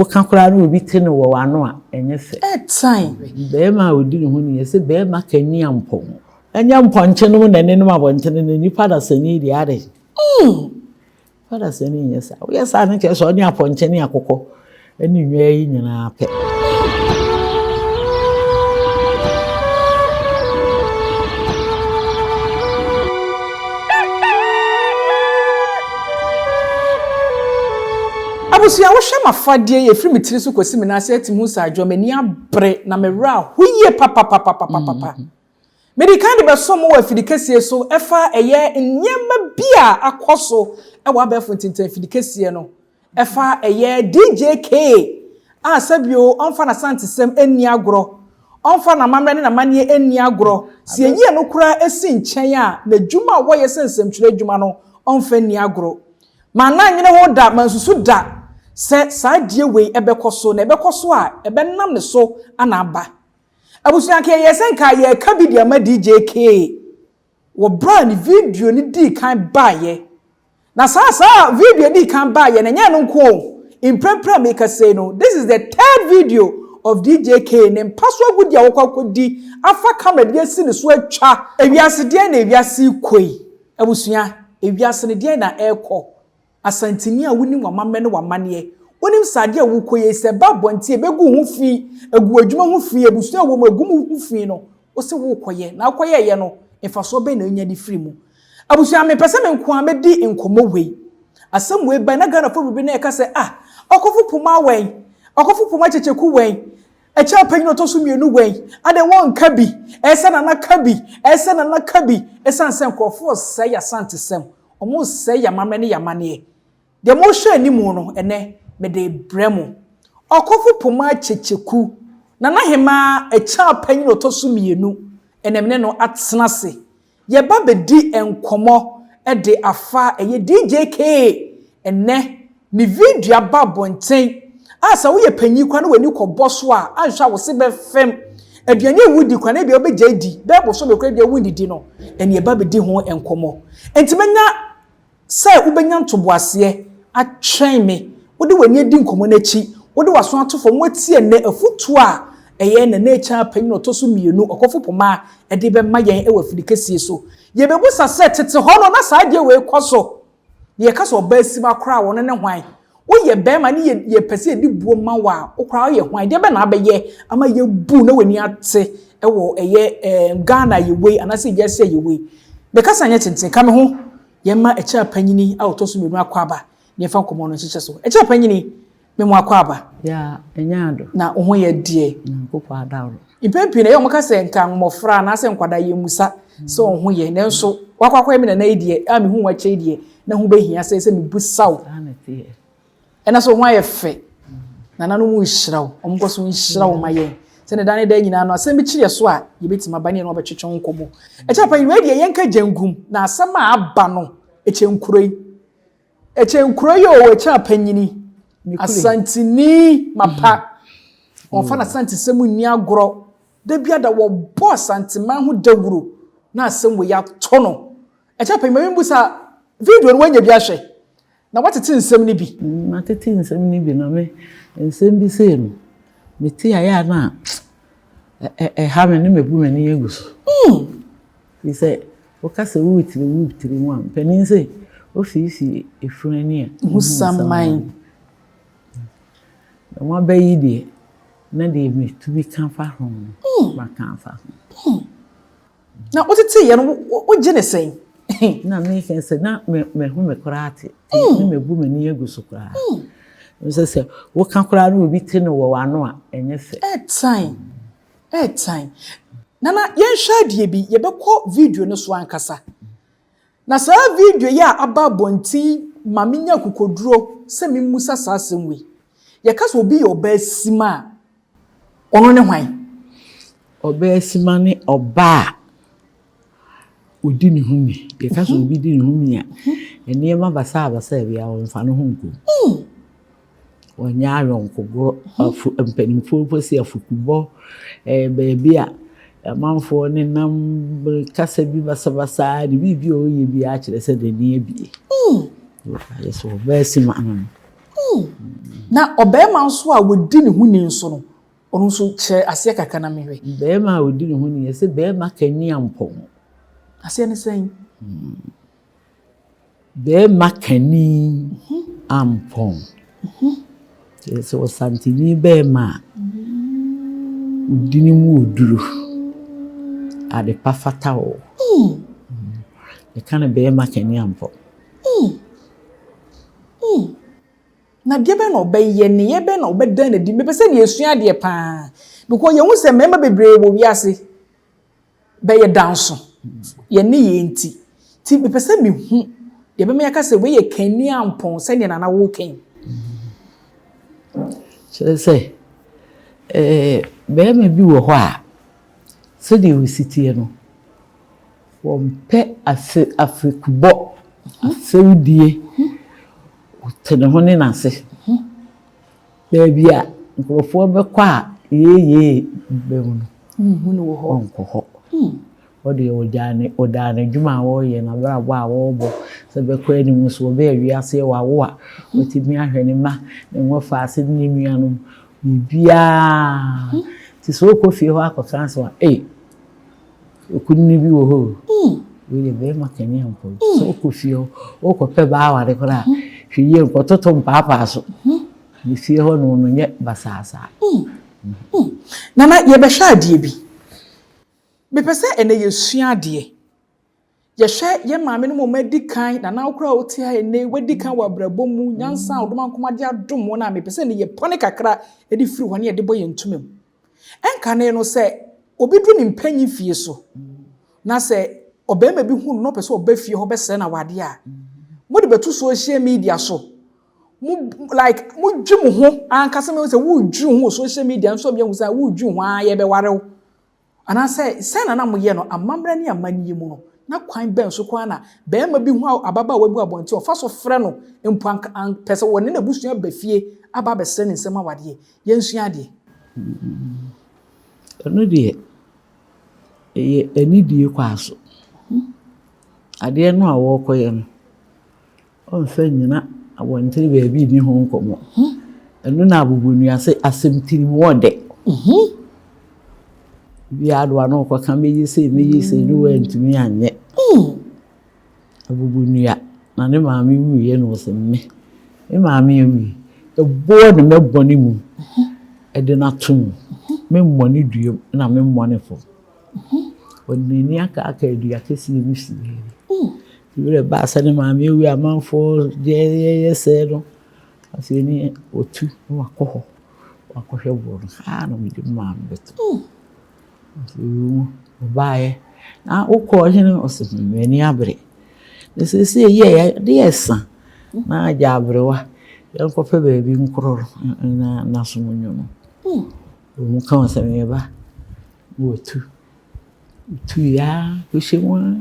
Wokankora no obi te no wo wano a enye se time be ma odi ne ho ne se be ma ka Nyampon Nyampon no na nenom abonte ne nipa da sani di ade Father sani yes we yes an ke so ni aponche ne akokọ ani nwa yi nyina pe Abusia wo hwe mafadie ye firi mitiri so kwesi mina ase ati hu sa adwo mani abre na mewra huye papa medikan de besom wo afidikesie so efa eye nyema bia akoso e wa ba fontinta afidikesie no efa eye DJK asabio onfa na santesem eni agro onfa na mamre na manie eni agro si enye no kura esi nchen a na dwuma wo ye sensem twere dwuma no onfa eni agro mana nyene ho da mansusu da se saadie we ebekoso na ebekoso a ebenam ne so ana aba abusuanke yesenka ye ka bidia ma DJK wo brand video ni di kan baye na sa video di kan baye na nya no nko imprempra make say no this is the third video of DJK ne mpaso agudia wo kwakodi afa camera dia si ne so atwa ewiase dia na ewiase koi abusua ewiase ne dia na ekọ asantini a woni wamame ne wamane wonim sade a wukoye se babonti ebegu hu fi egu adwuma hu fi ebusu a wo magum hu fi no wo se wukoye na akoye ye no efaso be na nya di firi mu abusu ame pese me nko amedi nkomo wei asem we ba na Ghana fo bibi na e ka se Okofo Pomaa wen Okofo Pomaa checheku wen echa panyin otoso mienu wen ade won ka bi ese na ka bi esan se nkofo se ya santesem omo se ya mamene ya mane de mo hwe animu no ene me de bremu Okofo Pomaa checheku na hema echa panyin otoso mienu enemne no atsenase ye ba bedi enkomo e de afa eye DJK ene ni video aba bonten asa wo ye panyin kwa na wani koboso a anhwa wo se be fem aduane wudi kwa na bia obegya di be boso be kwa bia wudi di no ene ye ba bedi ho enkomo entimanya se ubenya ntoboase atwen me wode wani edi nkomo nachi wode waso atofo mwatie ne afutu a eye na nature panyin otoso mienu Okofo Pomaa ede be mayen e wafidikesie so ye bebusa se tete ho no na saade we koso ye kaso ba sima kra wo ne hwan wo ye be ma ne ye pese edi buo ma wa wo kra ye hwan de be na abaye ama ye bu na wani ate e wo eye Ghana ye we anase ye se ye we be kasa nya tenten ka me ho ye ma echa panyini a otoso mienu akwaba ne fa komo no chiche so echa panyini me mo akwaba ya enyado na wo ho ye die nkoko adawo impempi na ye mo kasa nka mmofra na ase nkwada ye musa so wo ho ye nenso wakwakwa me na idie a me hu wa che idie na hu behia se me busaw ena so ho aye fe na nanu mu hiraw omgo so hiraw maye se ne dane da nyina no asem bi kire so a ye betima bane no obetwetwe nkomo echa pa we die yenka jangum na asem a aba no eche nkuroi o echa panyini asantini mapa onfa na santisem ni agro da bia da wo boss santima ho dawuro na asem we ya tono echa pa me mbusa video no wanya bia hwe na watete nsem ni bi matete nsem ni bi na me nsem bi se no meti aya na ha me ne mebu me ne yeguso we say o ka se wutiri mu am penin se o fi efurani a musamman na wa bayi de na de me to be kan fa ho ba kan fa na watete ye no o gine sen na me can say na me hu me korate ni me bu me ni yeguso kora so say wo kan kora no obi te no wo wano a enye se time nana yen hwade bi ye bekọ video no so ankasa na sa video ya aba bonti mamenya kokoduro se memusa sasemwe ye kasa obi ye obasima ono ne hwan obasima ne oba odi ne humi ye kasa obi di ne humi a ene ma basa bia wonfa no honko wonya ayonkogoro afu empanimfo posi afukubo beebi a amanfo ne nam kasa bi basa de bibi o ye bi a kire se de ne abi yes obasima Na obema nso a wodi ne huni nso no ono nso che ase kaka na mehwe bema a wodi ne huni ye se bema kani ampon ase ne sen bema kani ampon se o santini bema wodi ne mu oduro ade pafata o e kana bema kani ampon na de be no obeye ne ye be no obedan na di me pese ne esua de pa because ye hu se mema bebre wo wiase be ye danso ye ne ye nti ti me pese me hu ye be me yaka se we ye kani ampon se ne na wo ken se bema bi wo ho a se de wisitie no wo mpe afekubo afeudie tene ho ne nase baby a nkrofo be kwa ye be hu no wo ho onko ho odi odane djuma wo ye na bra bo a wo bo se be kwa ni mu so be awiase wa wo a otimi ahwe ne ma ne ngofa ase ni nuanom bibia ti so Okofie ho akotran so okunni bi wo ho we be makani ampo so Okofie okope ba wa de kora hwiye nkototo mpapa so ni fie ho no no nye basasa nana ye be hwa ade bi me pese ene ye sua ade ye hwe ye maame no mo medikan nana okura oti ha ene wedikan wa brabomu nyansa odoma nkomade adom na me pese ne ye pone kakra edi firi ho ne ye de boye ntumem enka ne no se obi du ni mpanyi fie so na se obema bi hu no pese obafie ho bese na wade a mo de betu social media so mu like mu dwum ho ankasa me say wo dwum ho social media nso bia hu say wo dwum ho a ye be warew ana say na mo ye no amamra ni amani mu no na kwan ben so kwa na bema bi hu ababa wabu abonti ofa so frɛ no mpo an pese woni na busua bafie aba bese ne nsɛm awade ye nsua de no de eni die kwa so ade no a wo koye no on fa nyina awontere ba bi ni ho nkomo enu na abubunu ase asemtiri wode bi ado ano ko kan meyi se ni wa ntumi anye abubunu ya na ne maami wiye no se me maami wi ebo ne meboni mu ede na tum me mmoni duo na me mmoni fo onini aka edua kesi ni si le ba sa ne maami wi amanfo je se no aseni otu wakoho wakohwe bo no mi de maami beto bye na ukọ hene osemi ni abre se ye de esa na aja abrewa yanko pe ba bi nkoro na somunyo no mu kan osemi ba wotu tu ya kushimwa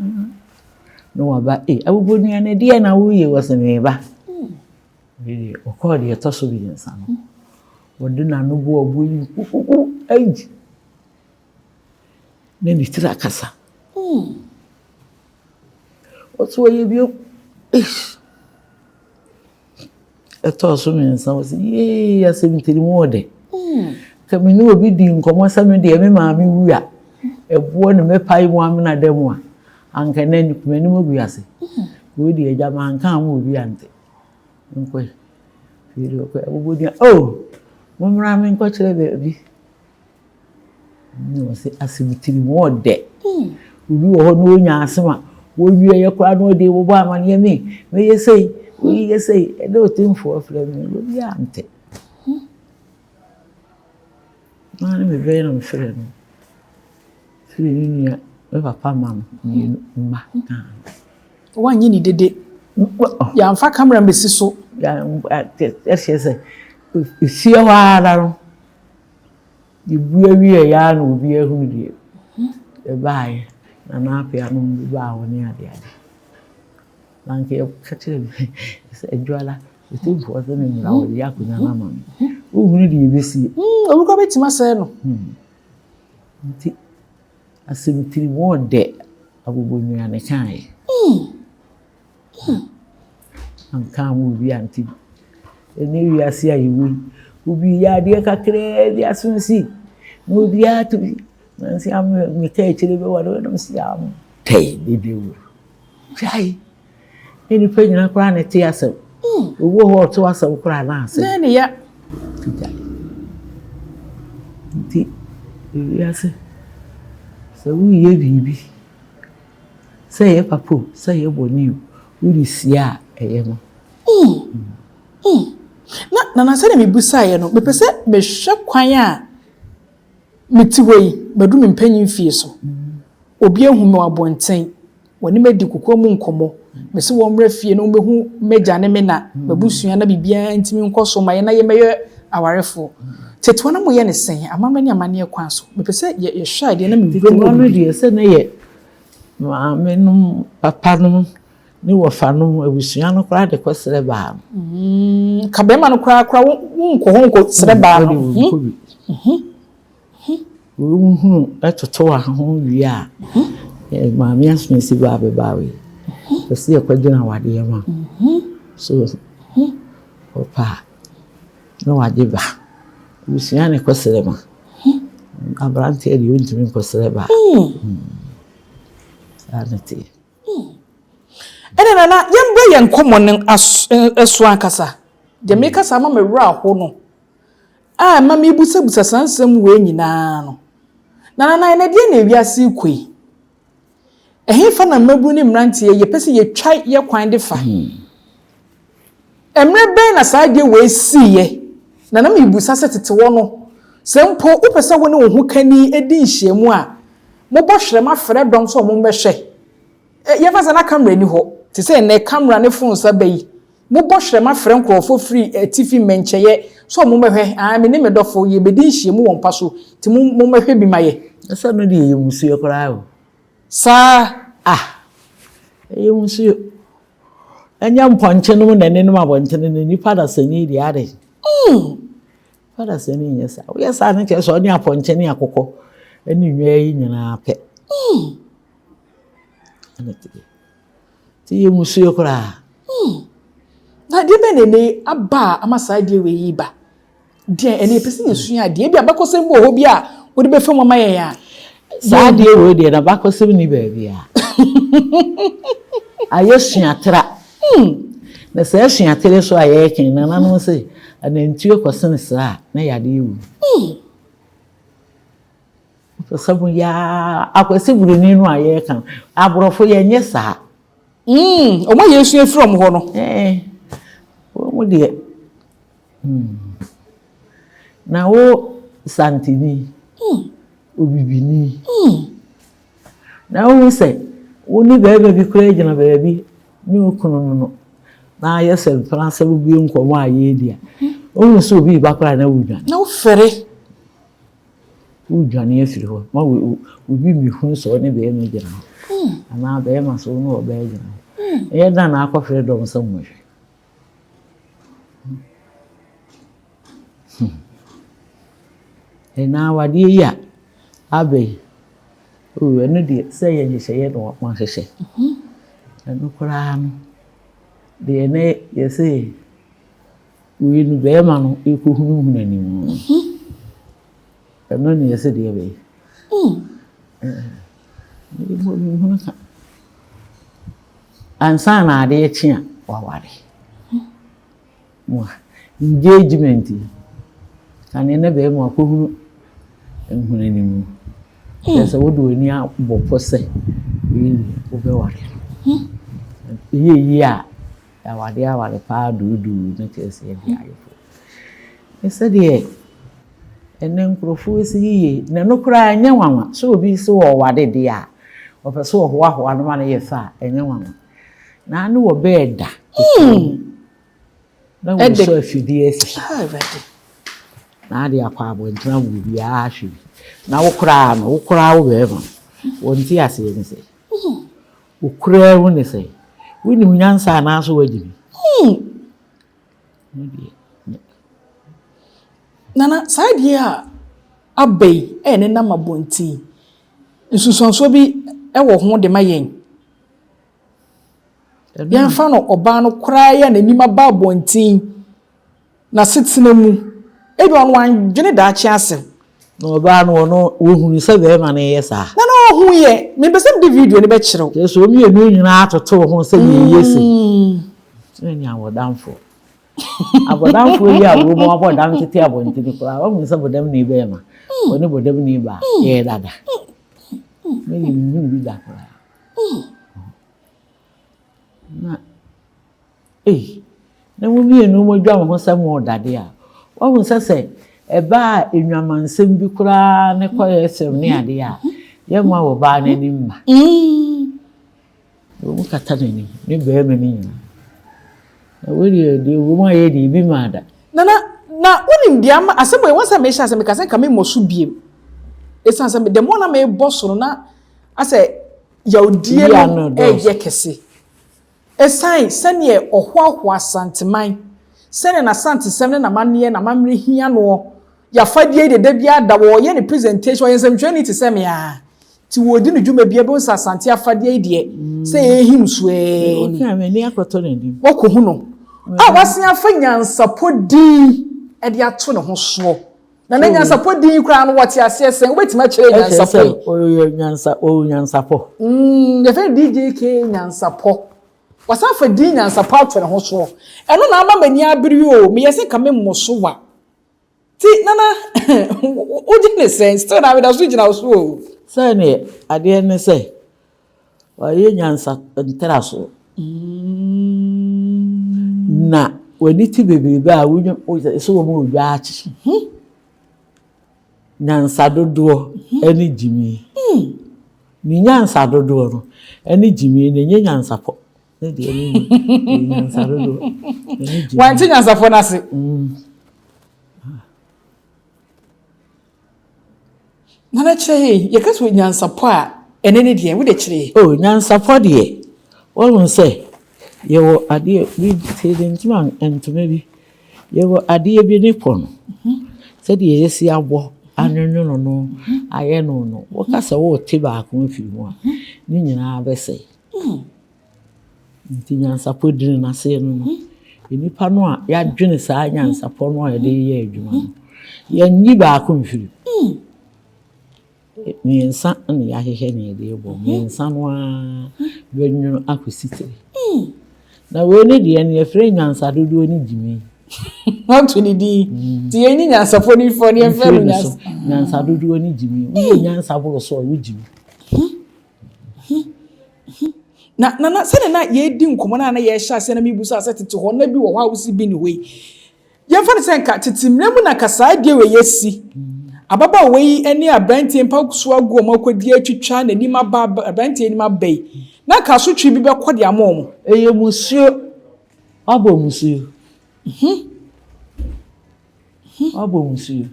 no waba abubunu ya ne de na wuye wasemi ba bi okọ de to so bi nsa no wode na no bo obu kukuku aji ne ni tira kasa otu ye bio eto so mi nsa wo si ya se mi tiri mu ode kamini obi di nkomo sami de me maami wuya ebo ne me pai mu amina demu a anka na ni kumani mu guase wo di eja man kan mu obi ante nko firi ko abubudia mo mra me nko kire be bi ni wo se asibitiri mu ode obi wo ho no nya asema wo wie ye kra no de wo bo amane me yesei we yesei e do timfo afra me wo bi ante na me be no mfre no firi ni ya we papa mam ni mma wanyi ni dede ya mfa camera mbesi so ya efese ifie wa ara ibu awie ya na obi ehunu die e bae na Appiah no ba woni ade lanke kachire se edwala etimfo so ne mura wo ya kunya na mam ohunu die besi obuko betima se no nti asemtiri wode abubunu ya ne kan am kan mu bi anti ene wiase ayewu obi ya de kakra di asunsi no obi atu nansi am me kai chire be wado no si am tai de wo jai eni pe nyina kra na te asem owo ho to asem kra na asem na ne ya ti wiase so wi ye bibi say ye papo say ye boni uri sia eye no na se me busa ye no me pese me hwe kwan a meti wei badu me mpanyin fie so obi ehu me wabonten woni medi kokko mu nkomo me se wo mra fie no mehu meja ne me na babusua na bibia ntimi nkoso ma ye na ye meye awarefo teto na mo ye ne sen amama ni amane kwan so me pese ye hwa de na me bro no de se na ye ma menum papa no ni wo fa no abusua no kra de kwesere ba ka be ma no kra wonko sere ba no etoto a ho wi a ma mi asmesi ba be ba we se ye kwadina wade ye ma so opa no wade ba abusua ne kwesere ma abrante e di ntimi kwesere ba anati ena na yembe yen komonen aso ankasa de me kasa ma mewura ho no ma me busabusa sansam we nyina no na de na ewiase koi ehefa na mabu ni mrantie ye pese ye twai ye kwan de fa emre ben na saade we siye na me busa setete wo no sempo upese wo ne wo hu kani edi nhyiemu a mo bo hwere ma frɛ dom so mo mbɛhwɛ ye fa na camera ni ho ti se na camera ne phone sa bayi mo bo hwere ma frɛ nkrofo free TV mencheye so mo mbɛhwɛ me ne me dɔfo ye bedi nhyiemu won pa so ti mo mbɛhwɛ bi maye esa no de ye musuo kra o sa ye musuo anya mponche no na ne no abonche ne nipa da sani di ade fada sani nyesa o yesa na ke so ni aponche ni akokɔ ani nwa yi nyina pɛ anati ti ye musuo kra na de be ne aba amasa de we yi ba de ene pese yesua de bi abakosem bo ho bi a wo de be fam ma ye ya sa de we de na bakosem ni ba bi a ayesua tra na se asua tra so aye ken na no se anantue kwasene sra na yade yu sabu ya akwese buruni no aye kan aborofo ye nye sa o ma yesu from ho no o mo de na wo santini obibini na wo se woni bebe bi kura gina bebe ni okunu no na yesem France bi nkomo aye dia o so bi ba kura na wudwan na wo fere wudwan afiri ho ma obi mi hu so ne be me gina ana be ma so no be gina e da na akofere dom so mo na wade ya abe o enu de se ye nyehye no ma hwehwe enu kura no de ne ye se wi nu be ma no ekohunu hunani mu enu ne ye se de be ni mo mi hunu ka ansa na ade ye chia wa ware mo engagement kan ne be ma akohunu hunani mu yesa wodo ani abopo se wi obe ware ye a awade pa dudu na kese de ayefo ese de enen krofo esi ye na no kura anya wanwa so obi se wo wade de a opeso wo ho no ma na ye fa anya wanwa na no wo be da na wo so afidi esi na ade akwa abo ntra wo bi a hwe na wo kura wo be ma wonti ase ye se wo kura wo ne se wini munyansa na so wagimi nana saidi a abai ne na mabonti nsusonso bi wo ho de mayen yan fa no oba no kra ya na nima ba bonti na setena mu ebi on wan dwene da achi ase no ba no ohun se be ma na yesa na ohun ye me be sem di video ni be kirew so mi enu nyina atoto ho se ye yesi nya wodamfo abodamfo yi awo mo abodam tete abontini kura wa mu se bodam ni be ma oni bodam ni ba ye dada me ni bi da kura na na mo mi enu mo dwa mo se mo dade a wa mu se eba enwamansem bi kura ne koye sem ne ade a ye mo wo ba na ni ma wo kata ni be me ni nyina we di wo ma ye di bi ma da na wonim dia ma asemo e wonsa me hya se me ka se ka me mosu biem esan se me de mo na me boss no na ase yaudie no ye kese esan sene ohwahwa santeman sene na sante sem na manne na mamre hia no ya fadie de bia da wo ye ne presentation yen sem twani te sem ya ti wo di ne dwuma bia bo sa sante afadie de se ehim so o ka me ni akoto na di wo ko hu no a wasen afa Nyansapo di e de ato ne ho so na Nyansapo di kura no wote ase sen obetima kire Nyansapo o Nyansapo de fe DJ K Nyansapo wasan fa di Nyansapo ato ne ho so eno na ama mani abiri o me yese ka me mmoso wa ti nana o di ne sen still na we da so gina so say ne ade ne say wa ye Nyansa nteraso na wani ti bebebe a wunyo so wo mo dwa achi Nyansa dodo eni jimi ni Nyansa dodo no eni jimi ne nye Nyansapo ne de eni Nyansa dodo eni jimi wanti Nyansapo na se nana cheye ye kaso Nyansapo a enene de we de kire Nyansapo de wo say ye wo ade bi tede ntuma entuma bi ye wo ade bi ne pon se de yesi abo anonno no aye no wo ka se wo te ba ko afiri mu a ni nyina be se nti Nyansapo dine na se no enipa no a ya dwene sa Nyansapo no a de ye adwuma no ye nyi ba ko afiri ni ensa ni ya hehe ni de bo ni ensa no a benyu akositire na we ne de ne efre Nyansa dodo ni jimi wantu ni di ti ye ni Nyansapo ni fo ni efre Nyansa dodo ni jimi we Nyansa bolo so we jimi na se na ye di nkomo na ye hya se na mibuso ase tete ho na bi wo ha wusi bi ni we ye fa ne se nka tete mremu na kasa de we yesi ababa we eni abrantie mpa so agu omakodi atwitwa na ni maba abrantie ni mabai na ka so twi bi be kode amom eye musuo abo musuo abo musuo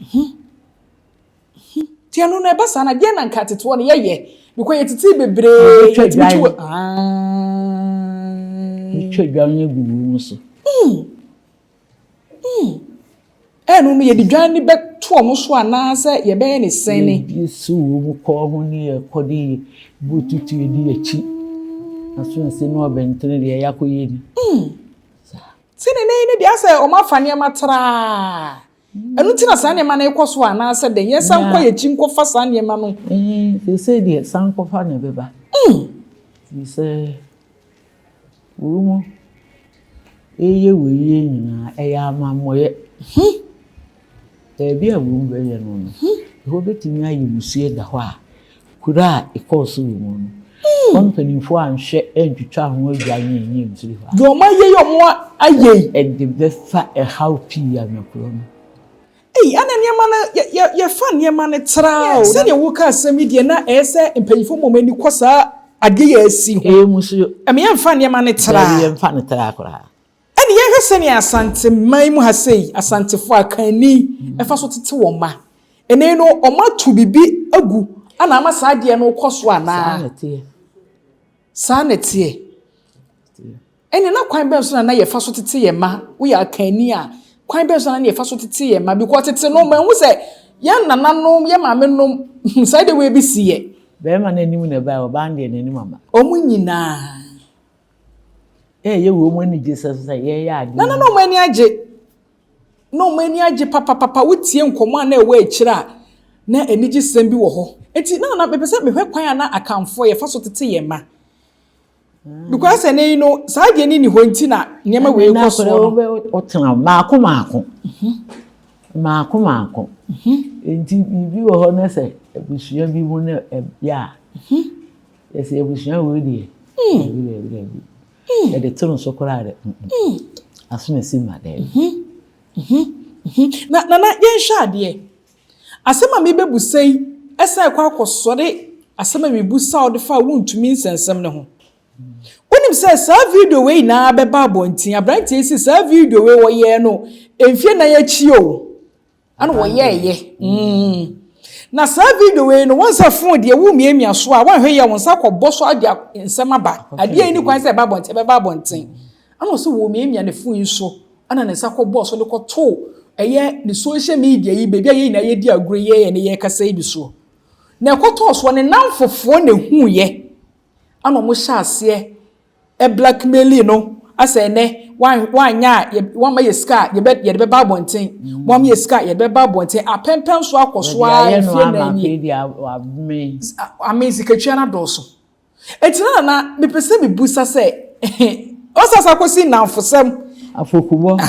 ti anu na eba sana de na nka tete wo ne ye because ye tete bebre twa nye gugu muso enu no ye di dwan ni be to omo so ana se ye be ne sen ni bi su wo ko ho ni e kodi bututu e di achi aso nse no obentene de yakoye ni sene ne de ase o mafane matara enu ti na san ne ma na ekoso ana se de ye san kwa ye chi nkofa san ne ma no se de san kofa ne beba se wo eye we ye nyina eya amamoye bi awu be ye no ho betimi ayi musue da ho a kura ikoso wo no company fo anhwe entwitwa ho adwane nyi mfiri ho do ma ye yo mo aye e de be fa e how pi ya mekro no ana niema na ye fa niema ne trao se ne wo ka asemi de na ese empanyifo momani kosa ade ya asi ho musuo me ye fa niema ne trao ye mfa ne trao akora ani ye hwese ne asante man mu hasei asante fo akani efa so tete wo ma ene no o ma tu bibi agu ana ama sa ade no koso ana sanete ene na kwan be so na ye fa so tete ye ma wo ya akani a kwan be so na ye fa so tete ye ma because tete no ma hu se ye nananom ye maame nom side we bi siye be ma na anim na ba oba ande na anim ama o mu nyina ye wo mo ni Jesus say ye ya ade na no mo ani age no mani age papa wotie nkomo na ewe akira na enigi sem bi wo ho enti na mepese mehwe kwan na akamfo ye fa so tete ye ma because ene no saade ni ho nti na nyema we ko so no otena maako enti bibi wo ho na se ebusua bi mu na ya ese ebusua we die e de tunu so korare asuna sima de na yen hwade asema me bebusai esa kwa akosore asema me busa ode fa wontumi nsensem ne ho onim se sa video we na beba abontin abrantie si sa video we wo ye no emfie na ya chi o ana wo ye na sa video we no wonsa fon de wo miamia so a wanhwe ye wonsa kɔbɔ so ade nsem aba ade ni kwan se beba abontin ana so wo miamia ne fon yi so ana ne sa kɔbɔ so de kɔto eye ni social media yi bebi ayi na ye di Agrily ye ne ye kasa bi so na ekoto so ne namfofo ne hu ye ana mo hya ase e blackmail no asa ne wanya wan ma ye ska ye be ba bonten wan ma ye ska ye be ba bonten apempen so akoso a fie na nyi amazing na do so etina na me pese me busa se osasa kosi namfosem afokubo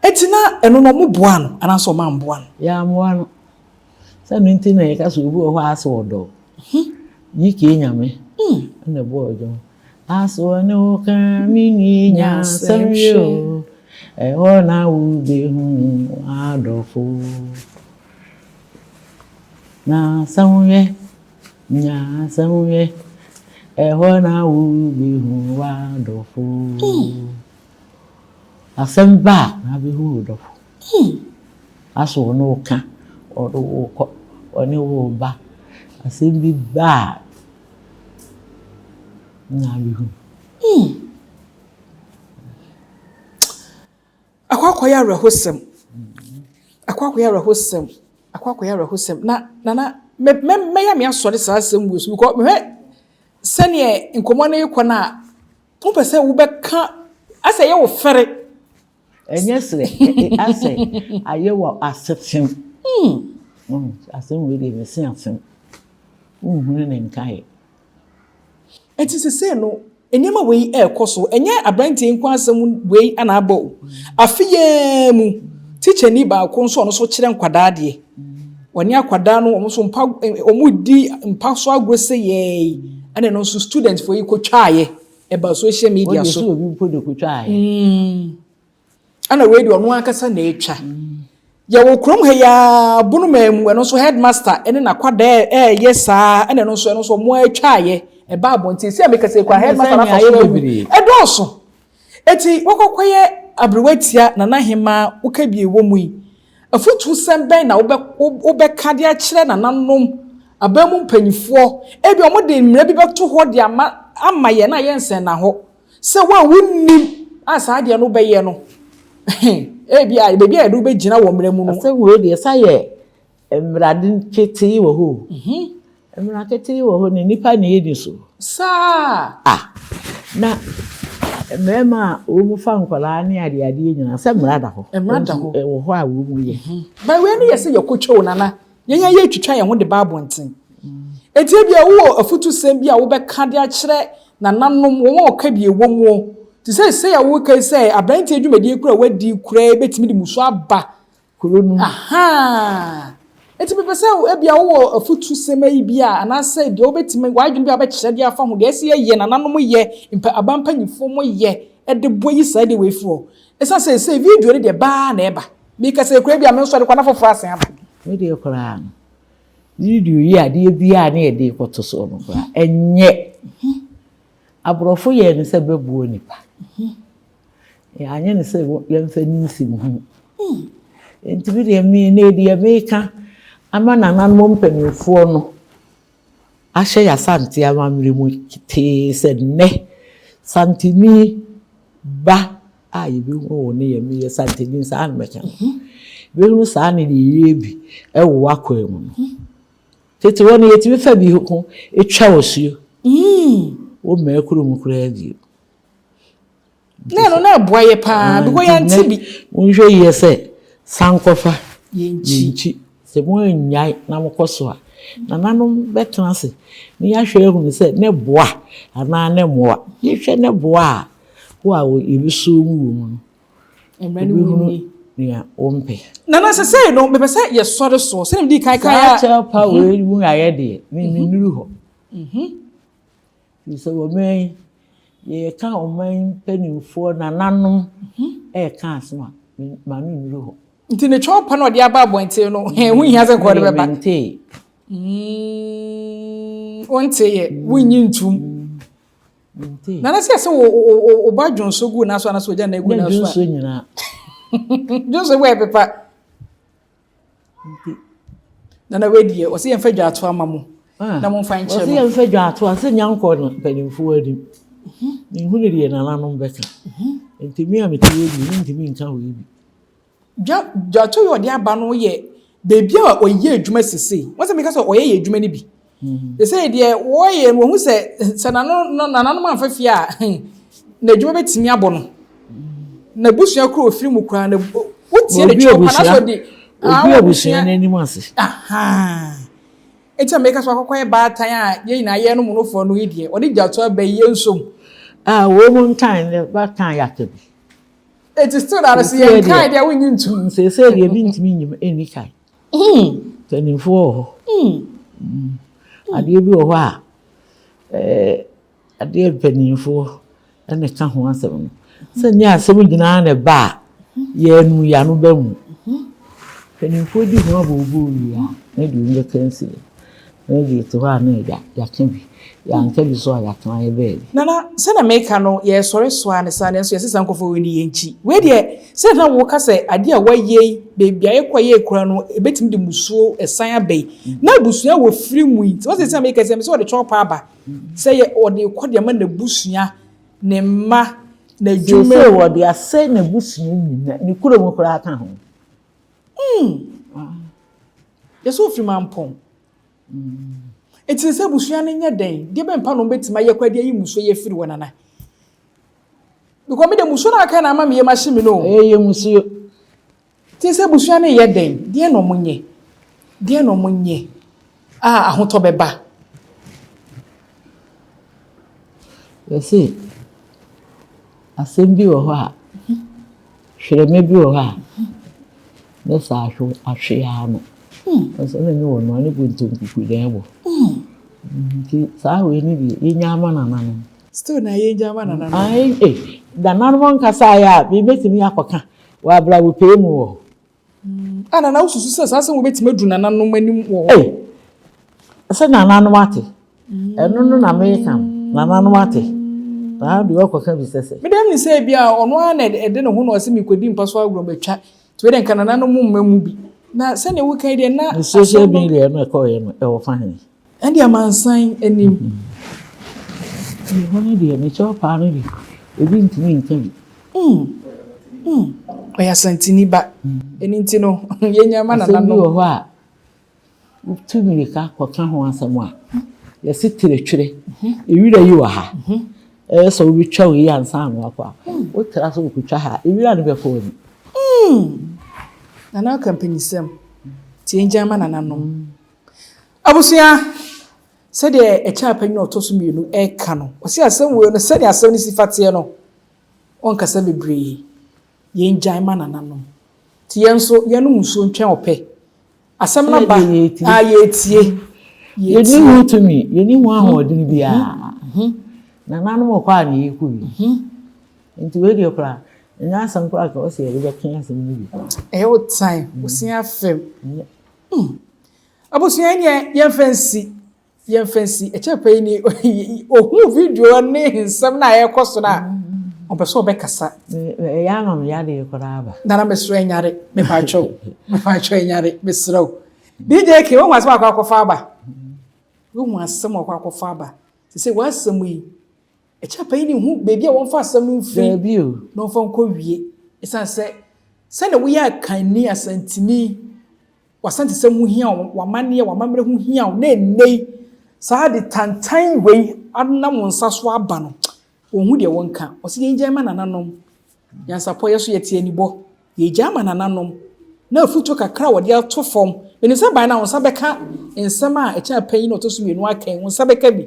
etina eno no mo boa no anaso ma mboa no ya mboa no se no ntina ye ka so obi ho ase odo yi ke nyame na bo ojo aso no kan mini nya samyo e ona u be hu adofo na samye nya samye e ona u be hu adofo Asamba na be hu do. Aso no ka odo ko oni wo ba. Asembi ba. Na be hu. Akwakoya rehosem. Akwakoya rehosem. Na me ya me asori sa asem wo so because me sene nkomo na yekọ na wo pese wo beka asa ye wo fere Enyesre ase ayewo asefem asem we dey me sen afem uhunu ne nkai enti se no enyema we ekoso enye abrantie nkwa asem we ana abo afiye mu teacher ni ba ko nso no so kire nkwada de woni akwada no omo so mpa omudi mpa so agrose ye ana no so student for yi ko twaaye e ba social media so obi mpo de ko twaaye ana we de ono akasa na etwa ya wo krom he ya bunu mamu eno so headmaster ene na kwada yesa ene no so mo atwaye e ba abonti se ameka se kwa headmaster na faso e do so eti wokokoye abrewatia na nahema ukabie wo mu yi afutu semben na wo be kade a kire na nanom abamu mpanyifo e bi omo de mmira bi beto ho de ama ye na ye nsen na ho se wa wunnim asa de no be ye no ebia bebi a do be gina wo mra mu no ase wo de sa ye emrade kete wo ho emrade kete wo ho ni nipa na yedi so sa na mema o mu fa nkwala ne ade nyina se emrada ho wo ho a wo mu ye ba we ne yese yakotwo nana yenya ye twitwa ye ho de bible ntin eti bia wo afutu sem bia wo be ka de a kire na nanom wo ka bia wo mu ti say ya wo kai say abrantie adwumadi kura wadi kura betimi di muso aba kuronu eti be say e bia wo afutu sem ayi bia ana say de wo betimi wadwum bia be kire de afa ho de ese ye na nanom ye abampanyifo mo ye e de boyi say de we fro esa say video de ba na eba bi ka say kura bia me so de kwana fofo asen aba we de kura video yi ade bia na e de koto so no kura enye abrofo ye ne se bebuo nipa ya anya ne se ye mfa nisi mu enti de me na de America ama nananmo mpanifo no ahye ya sante amamre mu kite se ne santimi ba ayi bi wo ne ye me santimi sa an mecha bi no sa ne de yebi e wo akwa mu tete woni yetimi fa bi ho etwa osuo wo me kuru mu kura di na boye pa because yanti bi unhwe ye se sankofa yenchi se mo nyai na mokoso a nananom betena se ni ya hwe ehunu se ne boa ana ne moa ye hwe ne boa wo a wo ebiso mu no emrani wuni ya ompe nana se say no me pese ye sori so se ndi kai ya cha pa we mu aye de ni nuru ho ni se wo me ye ka o man penimfo nananom ka asema ma nuru ho nti ne chopa no de aba abonte no hu hia se ko de beba onte ye wunyi ntum nana se wo ba dwonso gu na so na so ja na gu na so dwonso nyina dwonso we pepa nana we die o se ye mfa dwa ato amamu na mo mfa nche o se ye mfa dwa ato ase nyanko no penimfo adim ni hu ne die nananom beka ntimi a metiwe ni ntimi nka ho yi dwa to yo de aba no ye bebi a oye adwuma sisi won se me ka so oye adwuma ni bi they say de wo ye mo hu se nananom amfafi a na adwuma betimi abo no na busua kro ofiri mu kra na wotie ne chopa na so de obi abusua na anim ase aha etia me ka so akokoye ba tan a ye na ye no mu no fo no yedie odi dwa to ba ye nsom wo mo ntan ne ba kan yatabi it is still that see ye kai dia wonyi ntum se de bi ntimi nyim eni kai tenifo ade bi wo a ade penifo ene ka ho asem se nya asem gina na ba ye nu ya no ba mu penifo di ho abobo ya na di nge kansi na di to ha na ya kan bi ya nka bi so ya kan ye be nana se na make no ye sore so an sa ne so ye sesa nkofo we ni yenchi we de se na wo ka se ade a waye bebi aye kwaye kura no ebetim de musuo esan abai na busua wo free mu it what say make say me so de chop aba say ye o de kwode ma na busua ne ma na dwume se wo de ase na busua nyina ni kuro mo kura aka ho ye so free man pon it is a busua ne nya den de be mpa no betima ye kwade yi musuo ye free wona na because me de musuo na aka na ma me ye machine no ye musuo ti se busua ne ye den de no munye ahoto beba yesi asembi wo ho a hwereme bi wo ho a ne sa ahwe ya no so na ni wo no ani buntu kuku den bo ti sa we ni bi yenya ama na no still na yenya ama na no ai da nan mon kasa ya bi betimi akoka wa bra wo pe mu wo ana na ususu se sase wo betime du nananom anim wo se nananom ate eno no na me kan nananom ate na do akoka bi sese me dem ni se bia ono ana ede ne ho no se mi kodi mpa so agro betwa to we den kan nananom mmamu bi na se ne wo kan de na social media no ko ye no e wo fa hen ande amansan anim ni honi de me cho pa no bi ebi ntimi nkan oya santini ba eni nti no yenya ama na nananom wo ho a tu mi ka ko kan ho asem a ye sitire twire ewira yi wa ha so we twa we yansa no akwa o tra so ku twa ha ewira ne be fo ni nana company sem tie njama nananom abusia se de e cha panyi otoso mienu e ka no o se asem we no se de asem ni sifate no on kasa bebre ye njama nananom tie nso ye no muso ntwen ope asem na ba ye tie ye ni hu to me ye ni hu ahodin bia nananom kwa na yiku bi nti we de okra nya asem kwa ka o se ye be kan asem ni bi o time o sin afem abusuan ni ye fancy e cha pai ni o video ne nsam na ye koso na o be so be kasa ya no ya de okra aba na mesro enyare me pacho enyare mesro DJ ke won wasem akwakofa aba won wasem akwakofa aba se wasem yi e cha pai ni hu bebi a won fa asem no mfi bebi o no fa nko wie esan se na wo ya kan ni asantini wasante se hu hia wa mane wa mamre hu hia na nei sa de tantan wei anam nsa so aba no Ohun de wonka. O se ye jama nananom. Nyansapo ye so yete anibo. Ye jama nananom. Na futu kakra wo de ato fom. Beni se ban na won sabeka ensem a echa panyi no to so mienu akan won sabeka bi.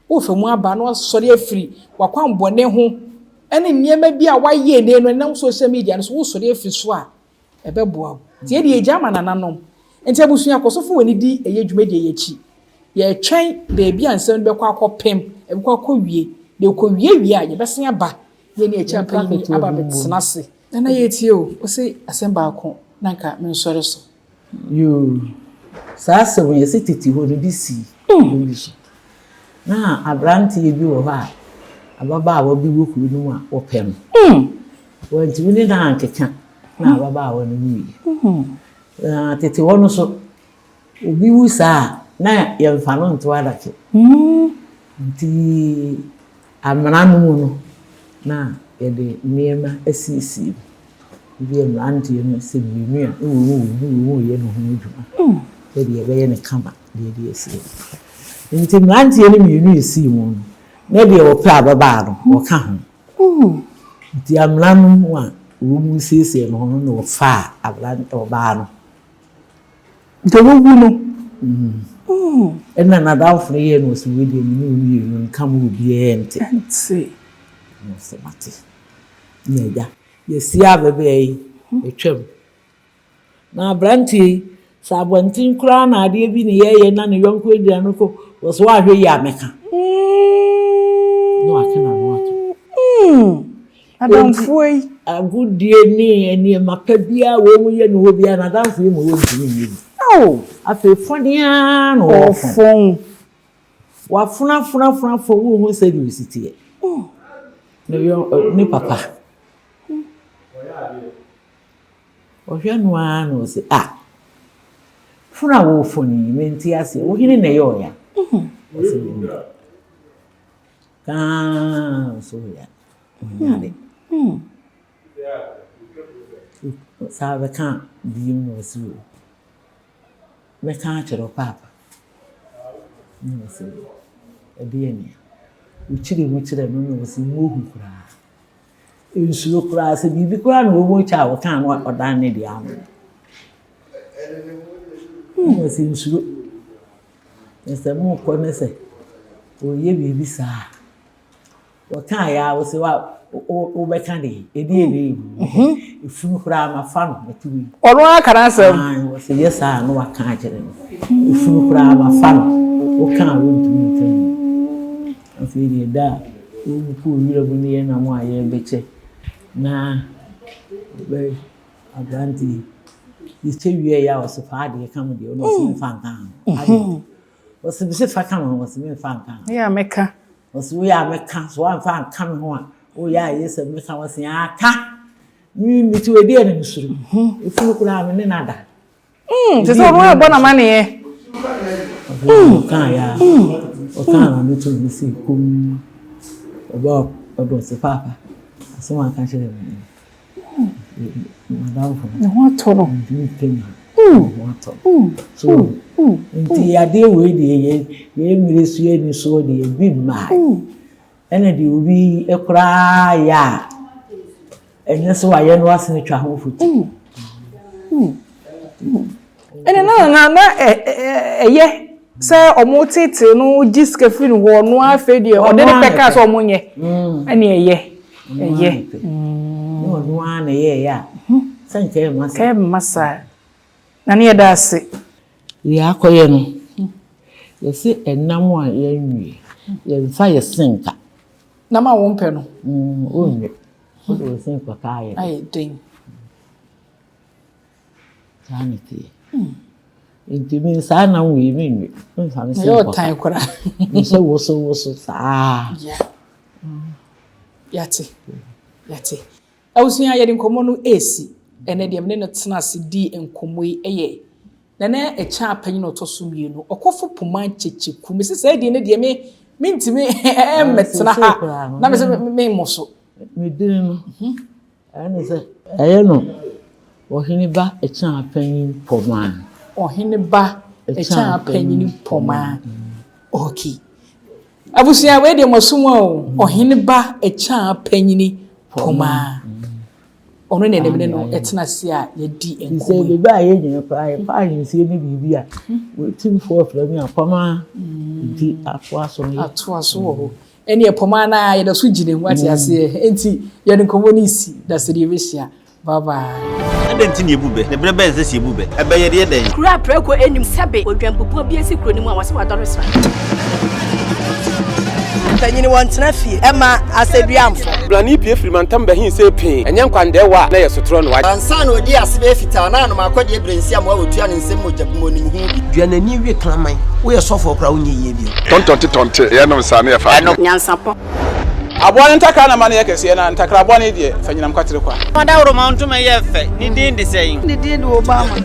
Wo famu aba no sori afiri wakwan bone ho. Ene niema bi a waye ne no na social media no so wo sori afiri so a ebeboa. Tie de jama nananom. Enti abusua akosofo wani di eye dwumadi ye chi. Ye twen beebi ansem be kwa akopem, e kwa akɔwie, de kɔwie a ye besen aba. Ye ne echa panyi aba betsena se. Na ye tie o se asem ba akɔ nanka me nsɔre so. Yo. Saa se wo ye se titi ho no bi si. Na abranti ye bi wo ha. Ababa a wo bi wo kuru no a wo pɛ no. Wanti woni na ankeka na ababa a wo no wi. Titi wo no so obi wu saa na ye mfa no nto adake. Nti amra no mu no na ye de niema asisi. Bi amranti ye no se bienu a wo ye no ho adwuma. Ye de ye be ye ne kama de esi. Nti amranti ye no mienu esi mu no. Na de wo pa ababa no wo ka ho. Nti amra no mu a wo mu siesie no ho no wo fa abranti oba no. Nti wo wu no. Ena na dawfo ye no so we de mi no kam obi ente. No se mate. Nyeja. Ye sia bebe yi etwem. Na abranti sa abontin kura na ade bi ne ye na ne yonko edua no ko wo so ahwe yi ameka. No akena no ato. Adamfo yi agudie ni mapa bia wo mu ye no bia na adamfo yi mo wo ntimi yi. Afe fonia no ofon. Wa funa fo wo ho service tie. No yo ni papa. Ohwe no ano se funa wo foni menti ase wo hini na yo ya. So ya. Sabe kan bi no so. Me kan chero papa. No so. Ebieni. Uchire no so mohu kura. Ensuo kura se bibi kura no mo cha wo kan no odan ne dia no. No se ensuo. Ese mo ko ne se. O ye bibi sa. Wo kan ya wo se wa o be kan de edi ifunu kura ma fa no metuwi. Ono akara asem. Wo se yes a no wa kan kire no. Ifunu kura ma fa no o kan wo ntumi tan. Afiri da o ku wira bu ne na mo aye beche. Na be abranti yite wie ya wo se fa de kam de no se fa kan. Wo se bi se fa kan wo se me fa kan. Ya meka. Wo se ya meka so wa fa kan ho a o ya yesa meka wo se aka. Mi ti we de na nsuru. Ifunu kura me ne nada. Se so ro e bona mane ye. Kan ya. O kan na to mi si kum. Odo se papa. So one can share. Madam for. What toro? So, nti ade we de ye mirisu ye ni so de bi ma. Ene de obi ekura ya. Ene so aye no asene twa ho futu. Ene na eye se omo tete no giske firi wo no afedi o de peka so omo nye. Ene eye. No no ana ye ya. Sanke masa. Ke masa. Na ne da ase. Ya akoye no. Ye se enam a ye nwie. Ye mfa ye senka. Na ma wo mpe no. O nwie. O do senka ka ye. Ai den. Sanite. Intimi sa na we mi nwie. Mfa me senka. Yo tan kora. Se wo so sa. Yeah. Yate. Awusunya yedi nkomo no esi. Ene de mne no tena se di nkomo yi eye. Na echa apanyi no toso mienu. Okofo Pomaa checheku. Me se di ne de me ntimi metena ha. Na me se me moso. Me din no. Ani se aye no. Ohini ba echa apanyi Pomaa. Ohini ba echa apanyi Pomaa. Okay. Abusia we de mosumo o ohene ba echa panyini Pomaa. Ono ne ne no etena se a yedi enko. Se be ba ye nyina pa yin se ni bibi a. Wetin for from me Pomaa. Di afo aso no. Ato aso wo. Ene Pomaa na ye da so gine wati ase enti ye de nkomo ni si da se de besia. Bye bye. Adenti ni ebube. Ne bre be se ebube. Ebe ye de den. Kura preko enim sebe odwampopo bi esi kro ni mu a wase wadore sra. Tanyini wantena fie ema aseduamfo blani pie frimantam be hin se pin enye nkwandewa na yesotro no wa ansa na odi asebe fita na no makode ebrensi am wa otua ne nsem mojabmo ni hu duanani wie klaman wo ye sofo kra wo nye ye bi tontonte ye no nsa na ye fa Nyansapo Aboa ntakra na mane yekese na ntakra aboa ne de fanyinam kwatere kwa wada woro ma ntoma ye fe ni din de sei ni din do Obama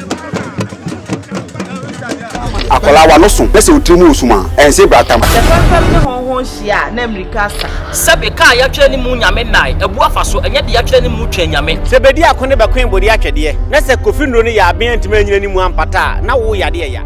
akola wa no so pese otrimu osuma ense bratam ne honhon hia na America sa sebe ka ya twa ni mu nyame nai ebu afa so enye de ya twa ni mu twa nyame sebedi akone be kwen bodi atwede na se kofi nro ne ya aben ntima nyina ni mu ampata na wo yade ya